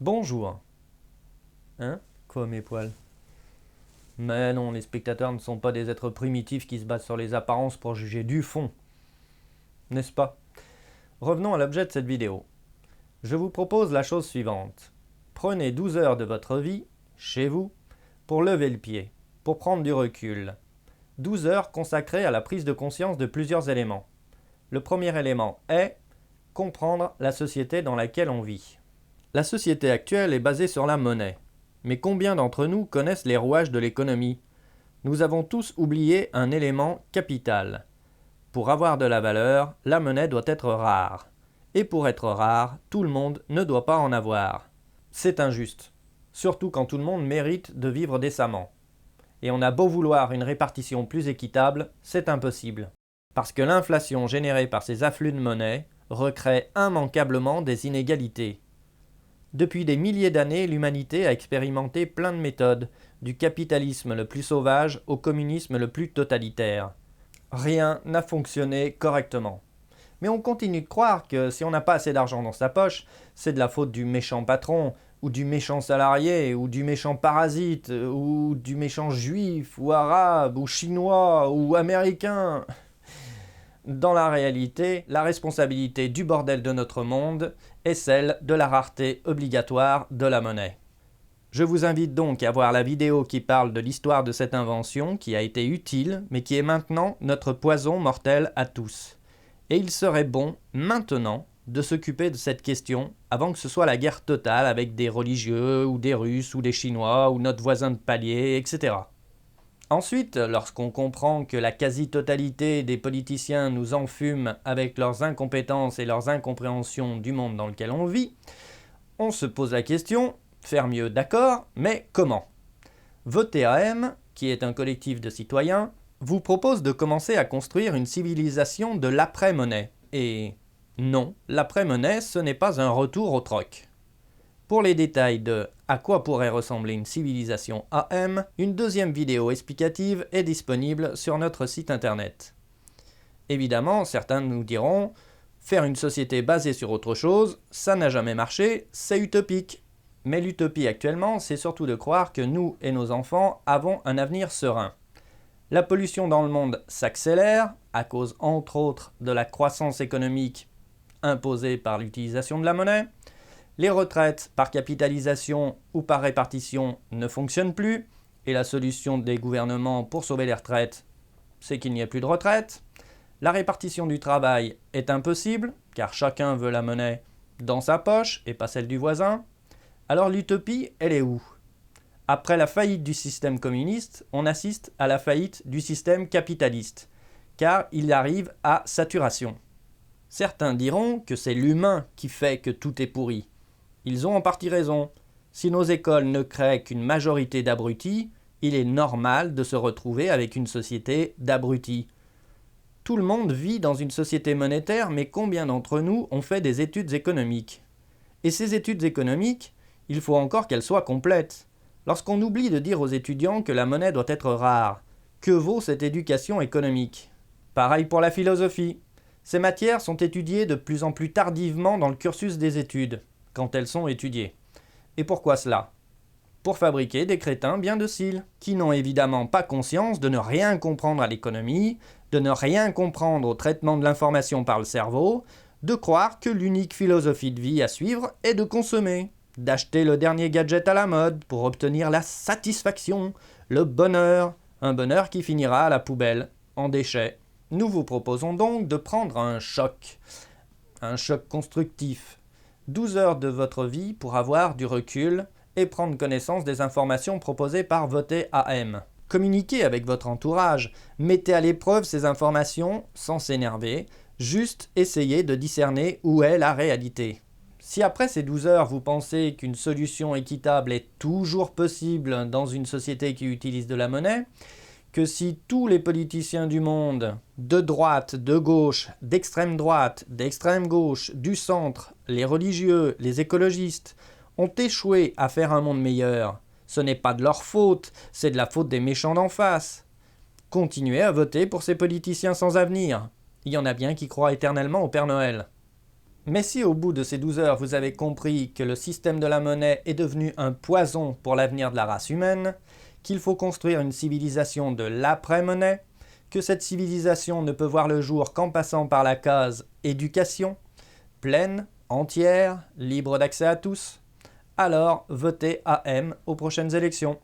Bonjour. Hein? Quoi, mes poils? Mais non, les spectateurs ne sont pas des êtres primitifs qui se basent sur les apparences pour juger du fond. N'est-ce pas? Revenons à l'objet de cette vidéo. Je vous propose la chose suivante. Prenez 12 heures de votre vie, chez vous, pour lever le pied, pour prendre du recul. 12 heures consacrées à la prise de conscience de plusieurs éléments. Le premier élément est comprendre la société dans laquelle on vit. La société actuelle est basée sur la monnaie. Mais combien d'entre nous connaissent les rouages de l'économie? Nous avons tous oublié un élément capital. Pour avoir de la valeur, la monnaie doit être rare. Et pour être rare, tout le monde ne doit pas en avoir. C'est injuste, surtout quand tout le monde mérite de vivre décemment. Et on a beau vouloir une répartition plus équitable, c'est impossible. Parce que l'inflation générée par ces afflux de monnaie recrée immanquablement des inégalités. Depuis des milliers d'années, l'humanité a expérimenté plein de méthodes, du capitalisme le plus sauvage au communisme le plus totalitaire. Rien n'a fonctionné correctement. Mais on continue de croire que si on n'a pas assez d'argent dans sa poche, c'est de la faute du méchant patron, ou du méchant salarié, ou du méchant parasite, ou du méchant juif, ou arabe, ou chinois, ou américain. Dans la réalité, la responsabilité du bordel de notre monde est celle de la rareté obligatoire de la monnaie. Je vous invite donc à voir la vidéo qui parle de l'histoire de cette invention qui a été utile, mais qui est maintenant notre poison mortel à tous. Et il serait bon, maintenant, de s'occuper de cette question avant que ce soit la guerre totale avec des religieux, ou des Russes, ou des Chinois, ou notre voisin de palier, etc. Ensuite, lorsqu'on comprend que la quasi-totalité des politiciens nous enfument avec leurs incompétences et leurs incompréhensions du monde dans lequel on vit, on se pose la question, faire mieux d'accord, mais comment? VOTEAM, qui est un collectif de citoyens, vous propose de commencer à construire une civilisation de l'après-monnaie. Et non, l'après-monnaie, ce n'est pas un retour au troc. Pour les détails de à quoi pourrait ressembler une civilisation AM, une deuxième vidéo explicative est disponible sur notre site internet. Évidemment, certains nous diront faire une société basée sur autre chose, ça n'a jamais marché, c'est utopique. Mais l'utopie actuellement, c'est surtout de croire que nous et nos enfants avons un avenir serein. La pollution dans le monde s'accélère, à cause entre autres de la croissance économique imposée par l'utilisation de la monnaie. Les retraites par capitalisation ou par répartition ne fonctionnent plus, et la solution des gouvernements pour sauver les retraites, c'est qu'il n'y ait plus de retraite. La répartition du travail est impossible, car chacun veut la monnaie dans sa poche et pas celle du voisin. Alors l'utopie, elle est où? Après la faillite du système communiste, on assiste à la faillite du système capitaliste, car il arrive à saturation. Certains diront que c'est l'humain qui fait que tout est pourri. Ils ont en partie raison. Si nos écoles ne créent qu'une majorité d'abrutis, il est normal de se retrouver avec une société d'abrutis. Tout le monde vit dans une société monétaire, mais combien d'entre nous ont fait des études économiques? Et ces études économiques, il faut encore qu'elles soient complètes. Lorsqu'on oublie de dire aux étudiants que la monnaie doit être rare, que vaut cette éducation économique? Pareil pour la philosophie. Ces matières sont étudiées de plus en plus tardivement dans le cursus des études, quand elles sont étudiées. Et pourquoi cela? Pour fabriquer des crétins bien dociles, qui n'ont évidemment pas conscience de ne rien comprendre à l'économie, de ne rien comprendre au traitement de l'information par le cerveau, de croire que l'unique philosophie de vie à suivre est de consommer, d'acheter le dernier gadget à la mode pour obtenir la satisfaction, le bonheur, un bonheur qui finira à la poubelle, en déchets. Nous vous proposons donc de prendre un choc constructif. 12 heures de votre vie pour avoir du recul et prendre connaissance des informations proposées par VOTEAM. Communiquez avec votre entourage, mettez à l'épreuve ces informations sans s'énerver, juste essayez de discerner où est la réalité. Si après ces 12 heures vous pensez qu'une solution équitable est toujours possible dans une société qui utilise de la monnaie, que si tous les politiciens du monde, de droite, de gauche, d'extrême droite, d'extrême gauche, du centre, les religieux, les écologistes, ont échoué à faire un monde meilleur, ce n'est pas de leur faute, c'est de la faute des méchants d'en face. Continuez à voter pour ces politiciens sans avenir. Il y en a bien qui croient éternellement au Père Noël. Mais si au bout de ces 12 heures vous avez compris que le système de la monnaie est devenu un poison pour l'avenir de la race humaine, qu'il faut construire une civilisation de l'après-monnaie, que cette civilisation ne peut voir le jour qu'en passant par la case éducation, pleine, entière, libre d'accès à tous, alors votez AM aux prochaines élections.